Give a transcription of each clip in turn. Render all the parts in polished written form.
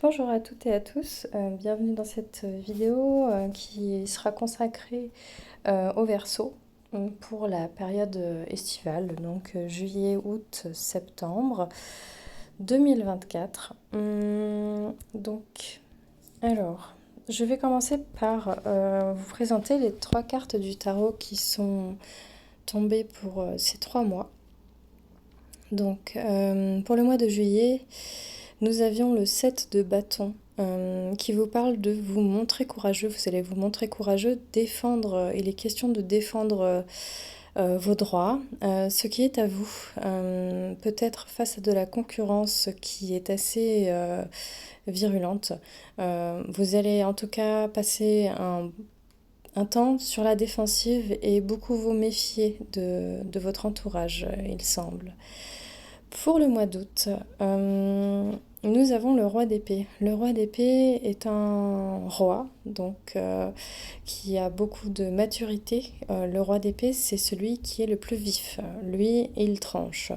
Bonjour à toutes et à tous, bienvenue dans cette vidéo qui sera consacrée au Verseau pour la période estivale, donc juillet, août, septembre 2024. Donc, alors, je vais commencer par vous présenter les trois cartes du tarot qui sont tombées pour ces 3 mois. Donc, pour le mois de juillet, nous avions le 7 de bâton qui vous parle de vous montrer courageux. Vous allez vous montrer courageux, défendre. Il est question de défendre vos droits, ce qui est à vous. Peut-être face à de la concurrence qui est assez virulente. Vous allez en tout cas passer un temps sur la défensive et beaucoup vous méfier de votre entourage, il semble. Pour le mois d'août, nous avons le roi d'épée. Le roi d'épée est un roi, donc qui a beaucoup de maturité. Le roi d'épée, c'est celui qui est le plus vif. Lui, il tranche.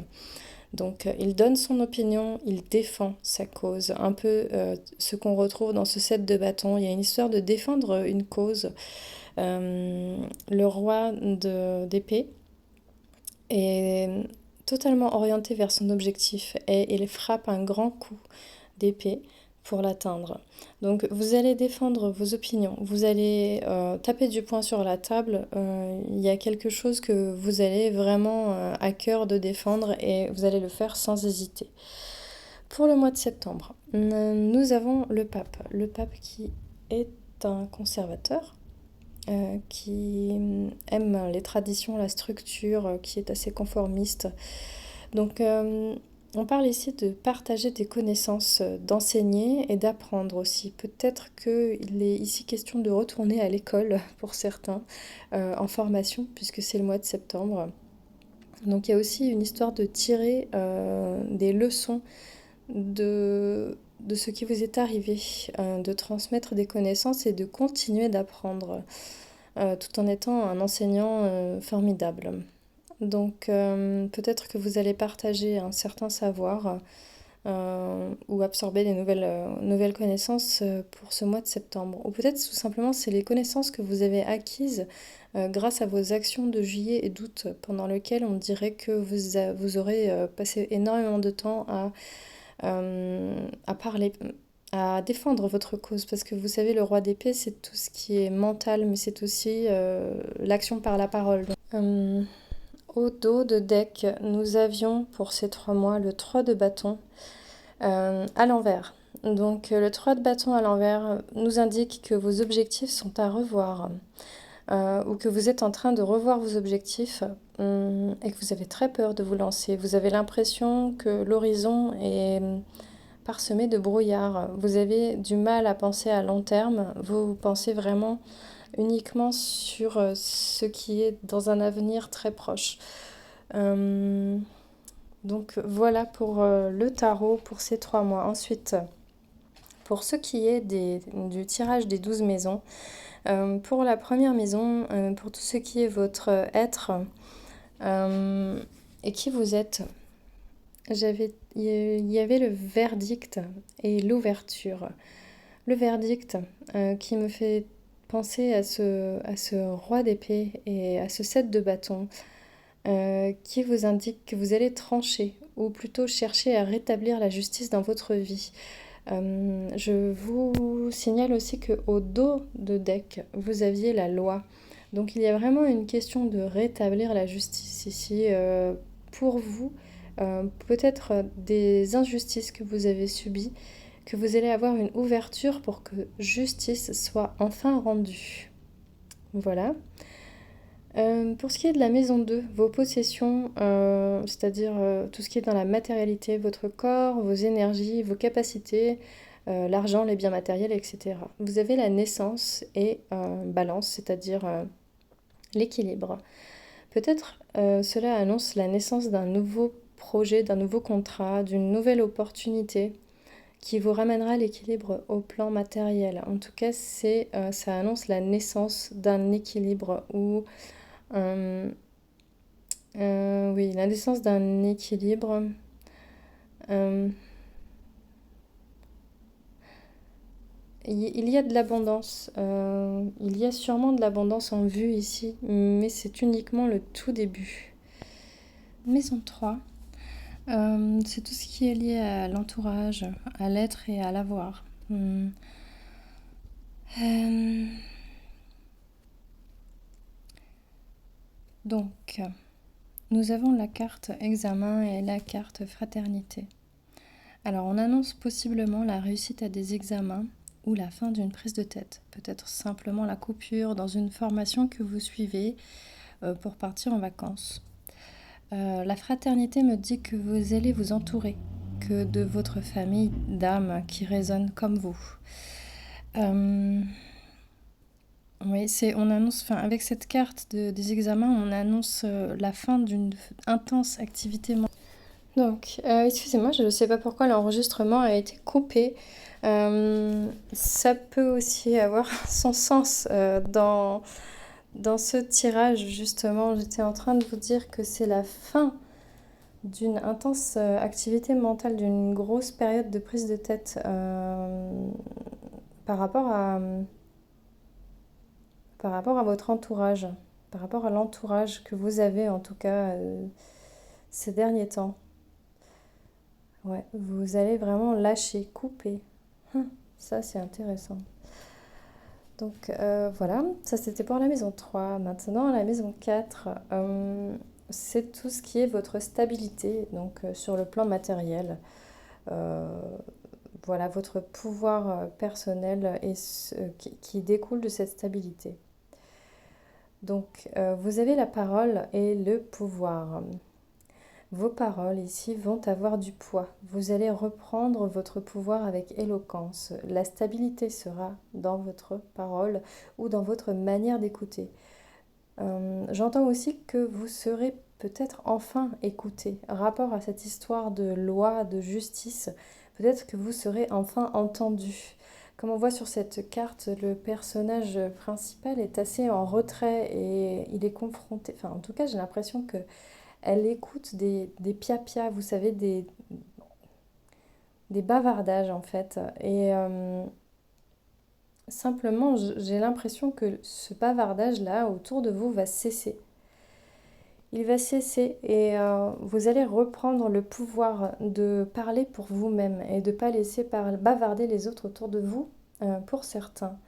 Donc, il donne son opinion, il défend sa cause. Un peu ce qu'on retrouve dans ce set de bâtons. Il y a une histoire de défendre une cause. Le roi d'épée est totalement orienté vers son objectif et il frappe un grand coup d'épée pour l'atteindre. Donc vous allez défendre vos opinions, vous allez taper du poing sur la table, il y a quelque chose que vous allez vraiment à cœur de défendre et vous allez le faire sans hésiter. Pour le mois de septembre, nous avons le pape. Le pape qui est un conservateur, qui aime les traditions, la structure, qui est assez conformiste. Donc on parle ici de partager des connaissances, d'enseigner et d'apprendre aussi. Peut-être qu'il est ici question de retourner à l'école pour certains, en formation, puisque c'est le mois de septembre. Donc il y a aussi une histoire de tirer des leçons de ce qui vous est arrivé, de transmettre des connaissances et de continuer d'apprendre, tout en étant un enseignant formidable. Donc peut-être que vous allez partager un certain savoir ou absorber des nouvelles connaissances pour ce mois de septembre. Ou peut-être tout simplement c'est les connaissances que vous avez acquises grâce à vos actions de juillet et d'août pendant lesquelles on dirait que vous aurez passé énormément de temps à parler, à défendre votre cause. Parce que vous savez, le roi d'épée, c'est tout ce qui est mental, mais c'est aussi l'action par la parole. Au dos de deck, nous avions pour ces 3 mois le 3 de bâton à l'envers. Donc le 3 de bâton à l'envers nous indique que vos objectifs sont à revoir ou que vous êtes en train de revoir vos objectifs et que vous avez très peur de vous lancer. Vous avez l'impression que l'horizon est parsemé de brouillard. Vous avez du mal à penser à long terme. Vous pensez vraiment uniquement sur ce qui est dans un avenir très proche. Euh, donc voilà pour le tarot pour ces 3 mois. Ensuite, pour ce qui est du tirage des 12 maisons, pour la première maison, pour tout ce qui est votre être et qui vous êtes, il y avait le verdict et l'ouverture. Le verdict qui me fait penser à ce roi d'épée et à ce 7 de bâton qui vous indique que vous allez trancher ou plutôt chercher à rétablir la justice dans votre vie. Je vous signale aussi qu'au dos de deck, vous aviez la loi. Donc il y a vraiment une question de rétablir la justice ici pour vous. Peut-être des injustices que vous avez subies, que vous allez avoir une ouverture pour que justice soit enfin rendue. Voilà. Pour ce qui est de la maison 2, vos possessions, c'est-à-dire tout ce qui est dans la matérialité, votre corps, vos énergies, vos capacités, l'argent, les biens matériels, etc. Vous avez la naissance et balance, c'est-à-dire l'équilibre. Peut-être cela annonce la naissance d'un nouveau projet, d'un nouveau contrat, d'une nouvelle opportunité qui vous ramènera l'équilibre au plan matériel. En tout cas, ça annonce la naissance d'un équilibre ou oui, la naissance d'un équilibre. Euh, il y a de l'abondance. Il y a sûrement de l'abondance en vue ici, mais c'est uniquement le tout début. Maison 3, c'est tout ce qui est lié à l'entourage, à l'être et à l'avoir. Euh, donc, nous avons la carte examen et la carte fraternité. Alors, on annonce possiblement la réussite à des examens ou la fin d'une prise de tête. Peut-être simplement la coupure dans une formation que vous suivez pour partir en vacances. La fraternité me dit que vous allez vous entourer que de votre famille d'âmes qui résonnent comme vous. Oui, on annonce, enfin, avec cette carte des examens, on annonce la fin d'une intense activité mentale. Donc, excusez-moi, je ne sais pas pourquoi l'enregistrement a été coupé. Ça peut aussi avoir son sens dans ce tirage, justement. J'étais en train de vous dire que c'est la fin d'une intense activité mentale, d'une grosse période de prise de tête par rapport à votre entourage, par rapport à l'entourage que vous avez en tout cas ces derniers temps. Ouais, vous allez vraiment lâcher, couper. Ça, c'est intéressant. Donc voilà, ça c'était pour la maison 3. Maintenant, la maison 4, c'est tout ce qui est votre stabilité, donc sur le plan matériel. Voilà, votre pouvoir personnel et qui découle de cette stabilité. Donc, vous avez la parole et le pouvoir. Vos paroles ici vont avoir du poids. Vous allez reprendre votre pouvoir avec éloquence. La stabilité sera dans votre parole ou dans votre manière d'écouter. J'entends aussi que vous serez peut-être enfin écouté. Rapport à cette histoire de loi, de justice, peut-être que vous serez enfin entendu. Comme on voit sur cette carte, le personnage principal est assez en retrait et il est confronté. Enfin, en tout cas, j'ai l'impression que elle écoute des pia-pia, vous savez, des bavardages en fait. Et simplement, j'ai l'impression que ce bavardage-là autour de vous va cesser. Il va cesser et vous allez reprendre le pouvoir de parler pour vous-même et de ne pas laisser bavarder les autres autour de vous, pour certains.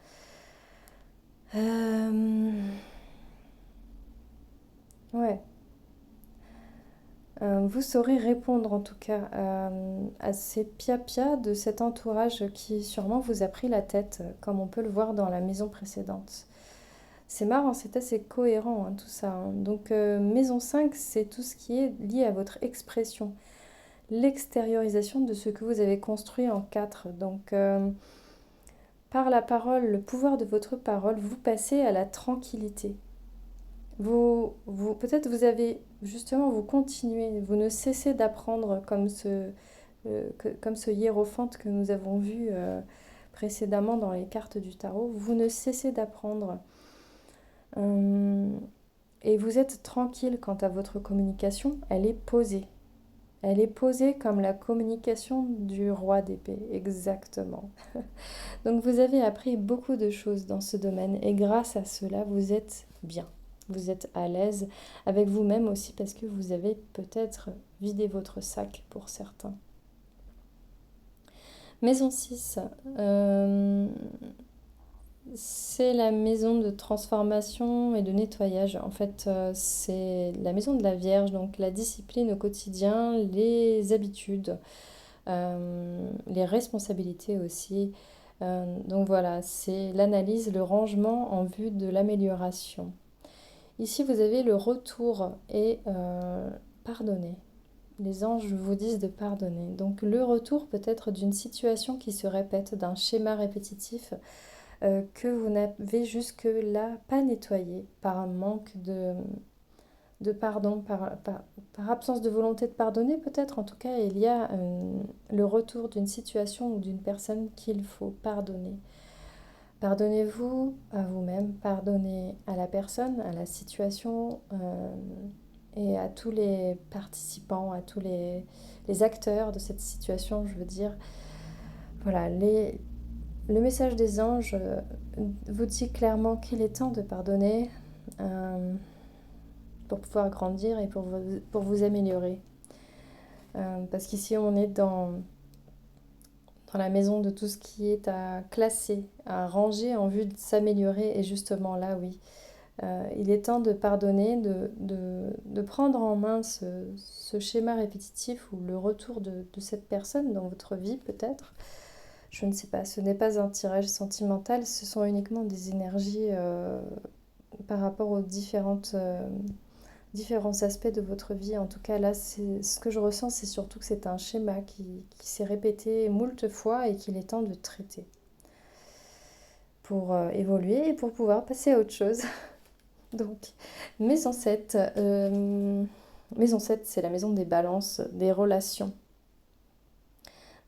Ouais. Vous saurez répondre en tout cas à ces pia-pia de cet entourage qui sûrement vous a pris la tête, comme on peut le voir dans la maison précédente. C'est marrant, c'est assez cohérent tout ça. Donc maison 5, c'est tout ce qui est lié à votre expression, l'extériorisation de ce que vous avez construit en 4. Donc par la parole, le pouvoir de votre parole, vous passez à la tranquillité. Peut-être vous avez justement, vous continuez, vous ne cessez d'apprendre comme ce hiérophante que nous avons vu précédemment dans les cartes du tarot. Vous ne cessez d'apprendre et vous êtes tranquille quant à votre communication. Elle est posée. Elle est posée comme la communication du roi d'épée, exactement. Donc vous avez appris beaucoup de choses dans ce domaine et grâce à cela, vous êtes bien. Vous êtes à l'aise avec vous-même aussi parce que vous avez peut-être vidé votre sac pour certains. Maison 6, c'est la maison de transformation et de nettoyage. En fait, c'est la maison de la Vierge, donc la discipline au quotidien, les habitudes, les responsabilités aussi. Donc voilà, c'est l'analyse, le rangement en vue de l'amélioration. Ici, vous avez le retour et pardonner. Les anges vous disent de pardonner. Donc le retour peut être d'une situation qui se répète, d'un schéma répétitif que vous n'avez jusque-là pas nettoyé par un manque de pardon, par absence de volonté de pardonner peut-être. En tout cas, il y a le retour d'une situation ou d'une personne qu'il faut pardonner. Pardonnez-vous à vous-même, pardonnez à la personne, à la situation et à tous les participants, à tous les acteurs de cette situation, je veux dire. Voilà, le message des anges vous dit clairement qu'il est temps de pardonner pour pouvoir grandir et pour vous améliorer. Parce qu'ici, on est dans la maison de tout ce qui est à classer, à ranger en vue de s'améliorer. Et justement là, oui, il est temps de pardonner, de prendre en main ce schéma répétitif ou le retour de cette personne dans votre vie peut-être. Je ne sais pas, ce n'est pas un tirage sentimental, ce sont uniquement des énergies par rapport aux différents aspects de votre vie. En tout cas, là, ce que je ressens, c'est surtout que c'est un schéma qui s'est répété moult fois et qu'il est temps de traiter pour évoluer et pour pouvoir passer à autre chose. Donc, maison 7, c'est la maison des balances, des relations.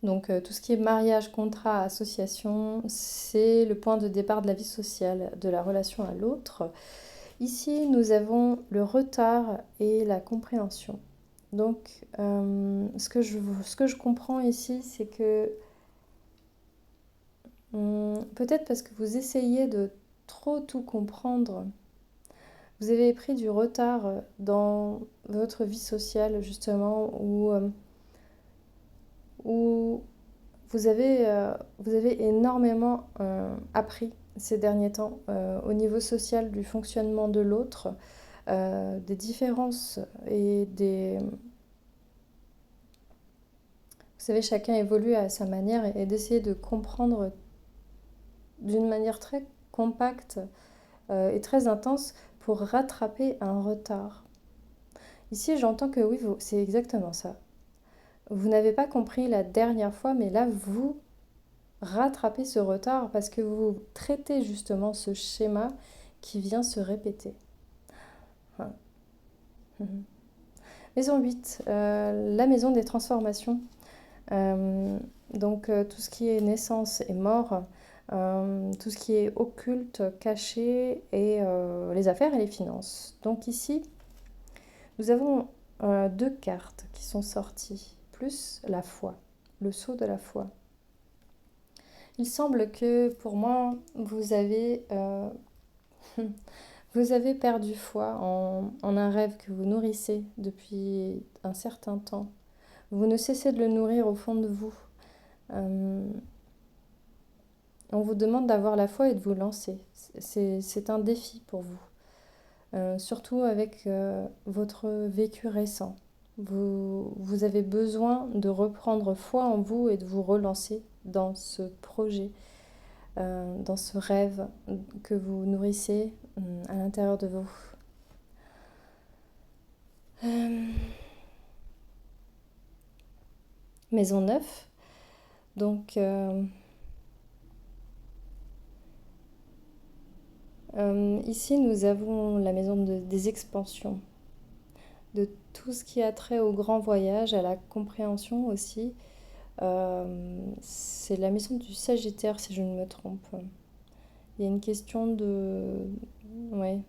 Donc, tout ce qui est mariage, contrat, association, c'est le point de départ de la vie sociale, de la relation à l'autre. Ici, nous avons le retard et la compréhension. Donc, ce que je comprends ici, c'est que peut-être parce que vous essayez de trop tout comprendre, vous avez pris du retard dans votre vie sociale, justement, où vous avez énormément appris ces derniers temps au niveau social du fonctionnement de l'autre, des différences et des... Vous savez, chacun évolue à sa manière et d'essayer de comprendre d'une manière très compacte et très intense pour rattraper un retard. Ici, j'entends que oui, c'est exactement ça. Vous n'avez pas compris la dernière fois, mais là, vous rattrapez ce retard parce que vous traitez justement ce schéma qui vient se répéter. Voilà. Maison 8, la maison des transformations. Donc tout ce qui est naissance et mort, tout ce qui est occulte, caché et les affaires et les finances. Donc ici, nous avons deux cartes qui sont sorties, plus la foi, le sceau de la foi. Il semble que pour moi, vous avez perdu foi en un rêve que vous nourrissez depuis un certain temps. Vous ne cessez de le nourrir au fond de vous. On vous demande d'avoir la foi et de vous lancer. C'est un défi pour vous. Surtout avec votre vécu récent. Vous avez besoin de reprendre foi en vous et de vous relancer dans ce projet, dans ce rêve que vous nourrissez à l'intérieur de vous. Maison 9. Donc, ici, nous avons la maison des expansions, de tout ce qui a trait au grand voyage, à la compréhension aussi. C'est la maison du Sagittaire, si je ne me trompe. Il y a une question de... Ouais.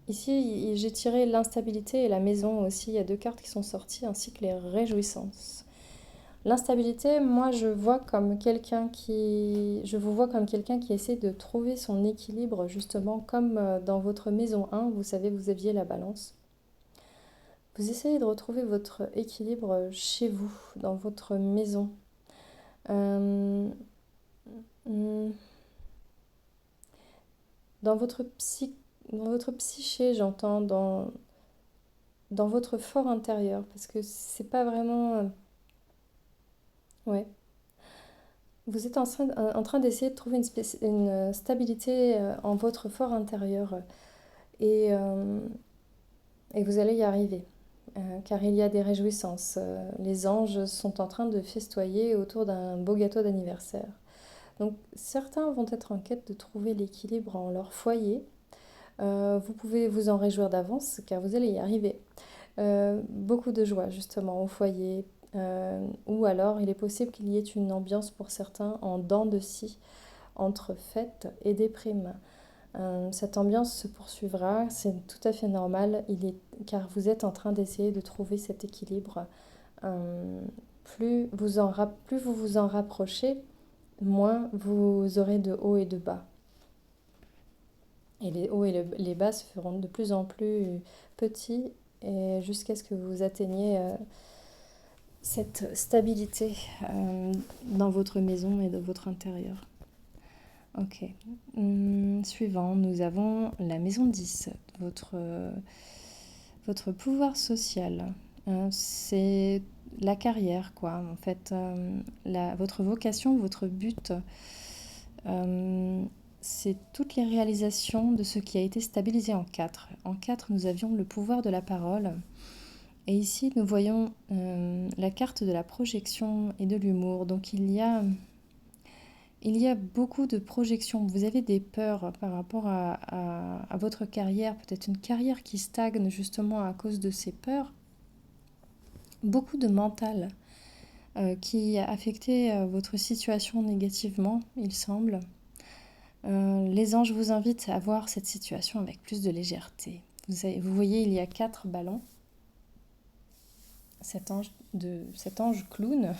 Ici, j'ai tiré l'instabilité et la maison aussi. Il y a deux cartes qui sont sorties, ainsi que les réjouissances. L'instabilité, moi, je vous vois comme quelqu'un qui essaie de trouver son équilibre, justement, comme dans votre maison 1, vous savez, vous aviez la balance. Vous essayez de retrouver votre équilibre chez vous, dans votre maison. Dans votre psyché, j'entends, dans votre fort intérieur, parce que c'est pas vraiment... ouais. Vous êtes en train d'essayer de trouver une stabilité en votre fort intérieur et, euh, et vous allez y arriver, car il y a des réjouissances. Les anges sont en train de festoyer autour d'un beau gâteau d'anniversaire. Donc certains vont être en quête de trouver l'équilibre en leur foyer. Vous pouvez vous en réjouir d'avance, car vous allez y arriver. Beaucoup de joie justement au foyer. Ou alors il est possible qu'il y ait une ambiance pour certains en dents de scie entre fête et déprime. Cette ambiance se poursuivra, c'est tout à fait normal, car vous êtes en train d'essayer de trouver cet équilibre plus vous vous en rapprochez, moins vous aurez de hauts et de bas. Et les hauts et les bas se feront de plus en plus petits et jusqu'à ce que vous atteigniez cette stabilité dans votre maison et dans votre intérieur. Ok. Suivant, nous avons la maison 10, votre pouvoir social. C'est la carrière, quoi. En fait, votre vocation, votre but, c'est toutes les réalisations de ce qui a été stabilisé en 4. En 4, nous avions le pouvoir de la parole. Et ici, nous voyons la carte de la projection et de l'humour. Donc, il y a beaucoup de projections. Vous avez des peurs par rapport à votre carrière, peut-être une carrière qui stagne justement à cause de ces peurs. Beaucoup de mental qui a affecté votre situation négativement, il semble. Les anges vous invitent à voir cette situation avec plus de légèreté. Vous voyez, il y a 4 ballons. Cet ange clown.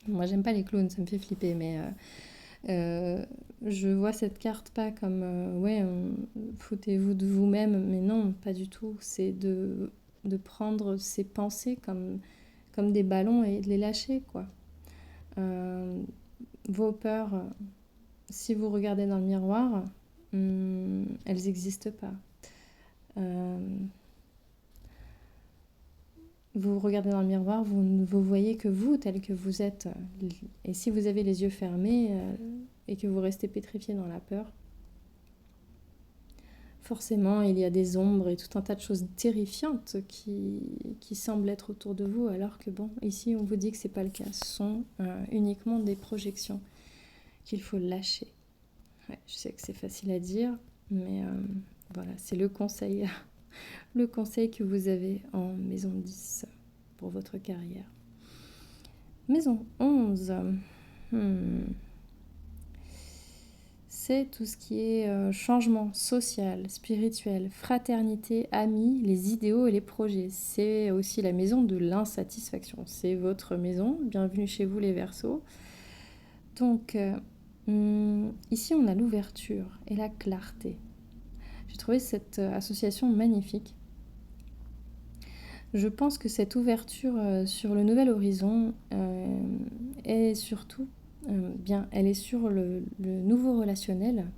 Moi, j'aime pas les clowns, ça me fait flipper, mais je vois cette carte pas comme foutez-vous de vous-même, mais non, pas du tout. C'est de prendre ses pensées comme des ballons et de les lâcher, quoi. Vos peurs, si vous regardez dans le miroir, elles n'existent pas. Vous regardez dans le miroir, vous voyez que vous, tel que vous êtes, et si vous avez les yeux fermés et que vous restez pétrifié dans la peur, forcément, il y a des ombres et tout un tas de choses terrifiantes qui semblent être autour de vous, alors que bon, ici, on vous dit que c'est pas le cas. Ce sont uniquement des projections qu'il faut lâcher. Ouais, je sais que c'est facile à dire, mais voilà, c'est le conseil, le conseil que vous avez en maison 10 pour votre carrière. Maison 11, c'est tout ce qui est changement social, spirituel, fraternité, amis, les idéaux et les projets. C'est aussi la maison de l'insatisfaction. C'est votre maison. Bienvenue chez vous les Verseaux. Donc, ici, on a l'ouverture et la clarté. J'ai trouvé cette association magnifique. Je pense que cette ouverture sur le nouvel horizon est surtout, elle est sur le nouveau relationnel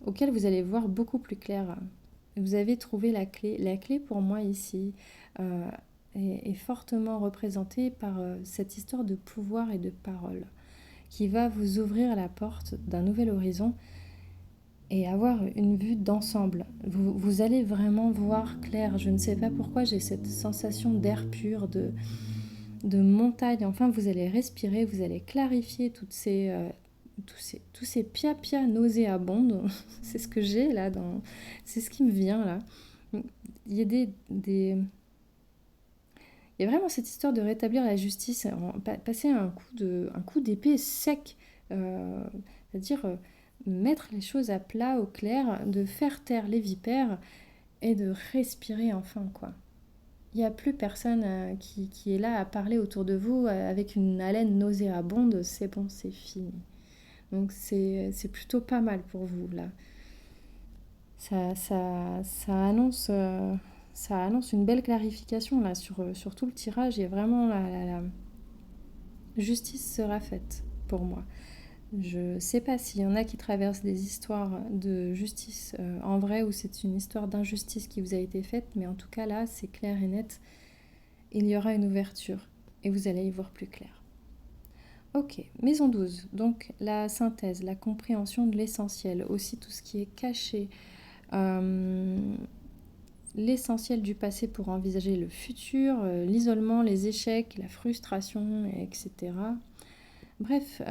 auquel vous allez voir beaucoup plus clair. Vous avez trouvé la clé. La clé pour moi ici est fortement représentée par cette histoire de pouvoir et de parole qui va vous ouvrir la porte d'un nouvel horizon et avoir une vue d'ensemble. Vous allez vraiment voir clair. Je ne sais pas pourquoi j'ai cette sensation d'air pur, de montagne. Enfin, vous allez respirer, vous allez clarifier tous ces pia-pia nauséabondes. C'est ce que j'ai là, c'est ce qui me vient là. Il y a il y a vraiment cette histoire de rétablir la justice, passer un coup d'épée sec, c'est-à-dire mettre les choses à plat, au clair, de faire taire les vipères et de respirer enfin, quoi. Il n'y a plus personne qui est là à parler autour de vous avec une haleine nauséabonde, c'est bon, c'est fini. Donc c'est plutôt pas mal pour vous, là. Ça annonce une belle clarification, là, sur tout le tirage, et vraiment la justice sera faite pour moi. Je sais pas s'il y en a qui traversent des histoires de justice en vrai ou c'est une histoire d'injustice qui vous a été faite, mais en tout cas là, c'est clair et net. Il y aura une ouverture et vous allez y voir plus clair. Ok, maison 12, donc la synthèse, la compréhension de l'essentiel, aussi tout ce qui est caché, l'essentiel du passé pour envisager le futur, l'isolement, les échecs, la frustration, etc. Bref,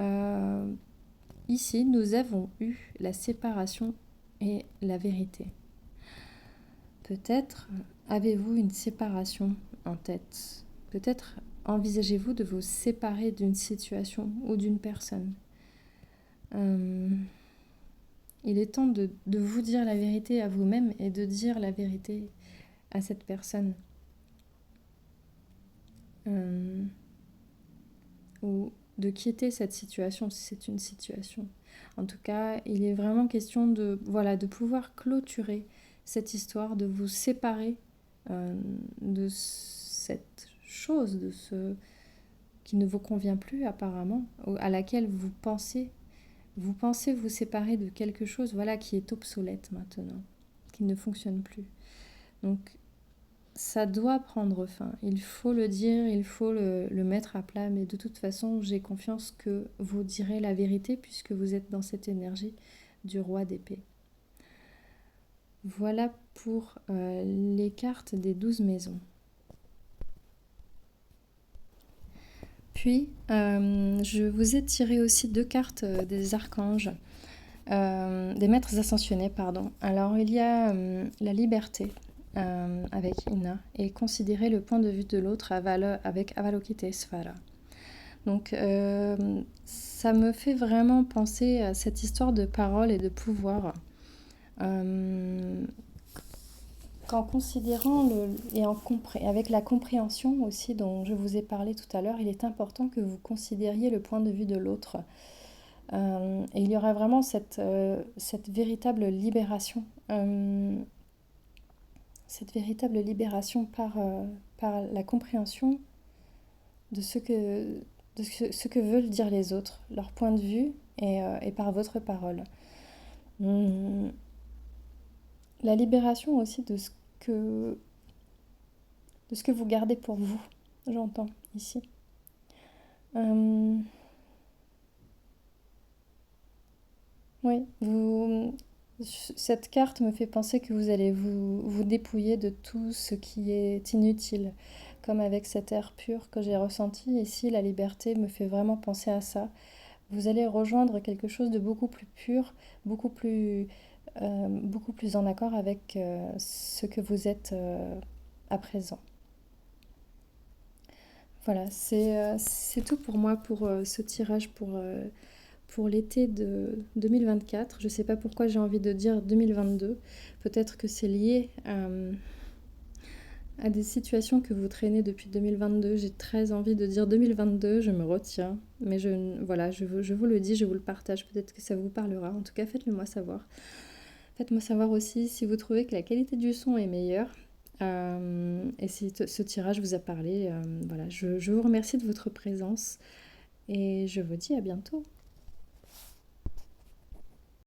ici, nous avons eu la séparation et la vérité. Peut-être avez-vous une séparation en tête. Peut-être envisagez-vous de vous séparer d'une situation ou d'une personne. Il est temps de vous dire la vérité à vous-même et de dire la vérité à cette personne. de quitter cette situation, si c'est une situation. En tout cas, il est vraiment question de, voilà, de pouvoir clôturer cette histoire, de vous séparer de cette chose, de ce qui ne vous convient plus apparemment, à laquelle vous pensez vous séparer de quelque chose, voilà, qui est obsolète maintenant, qui ne fonctionne plus. Donc, ça doit prendre fin. Il faut le dire, il faut le mettre à plat, mais de toute façon, j'ai confiance que vous direz la vérité puisque vous êtes dans cette énergie du roi d'épée. Voilà pour les cartes des 12 maisons. Puis, je vous ai tiré aussi 2 cartes des archanges, des maîtres ascensionnés, pardon. Alors, il y a la liberté avec Ina et considérer le point de vue de l'autre avec Avalokitesvara. Donc, ça me fait vraiment penser à cette histoire de parole et de pouvoir. Qu'en considérant avec la compréhension aussi dont je vous ai parlé tout à l'heure, il est important que vous considériez le point de vue de l'autre. Et il y aura vraiment cette véritable libération. Cette véritable libération par la compréhension de ce que veulent dire les autres, leur point de vue et par votre parole. La libération aussi de ce que vous gardez pour vous, j'entends ici. Oui, cette carte me fait penser que vous allez vous dépouiller de tout ce qui est inutile, comme avec cet air pur que j'ai ressenti. Ici, la liberté me fait vraiment penser à ça. Vous allez rejoindre quelque chose de beaucoup plus pur, beaucoup plus en accord avec ce que vous êtes à présent. Voilà, c'est tout pour moi pour ce tirage pour l'été de 2024. Je ne sais pas pourquoi j'ai envie de dire 2022. Peut-être que c'est lié à des situations que vous traînez depuis 2022. J'ai très envie de dire 2022, je me retiens. Mais je vous le dis, je vous le partage. Peut-être que ça vous parlera. En tout cas, faites-le moi savoir. Faites-moi savoir aussi si vous trouvez que la qualité du son est meilleure. Et si ce tirage vous a parlé. Voilà, je vous remercie de votre présence. Et je vous dis à bientôt.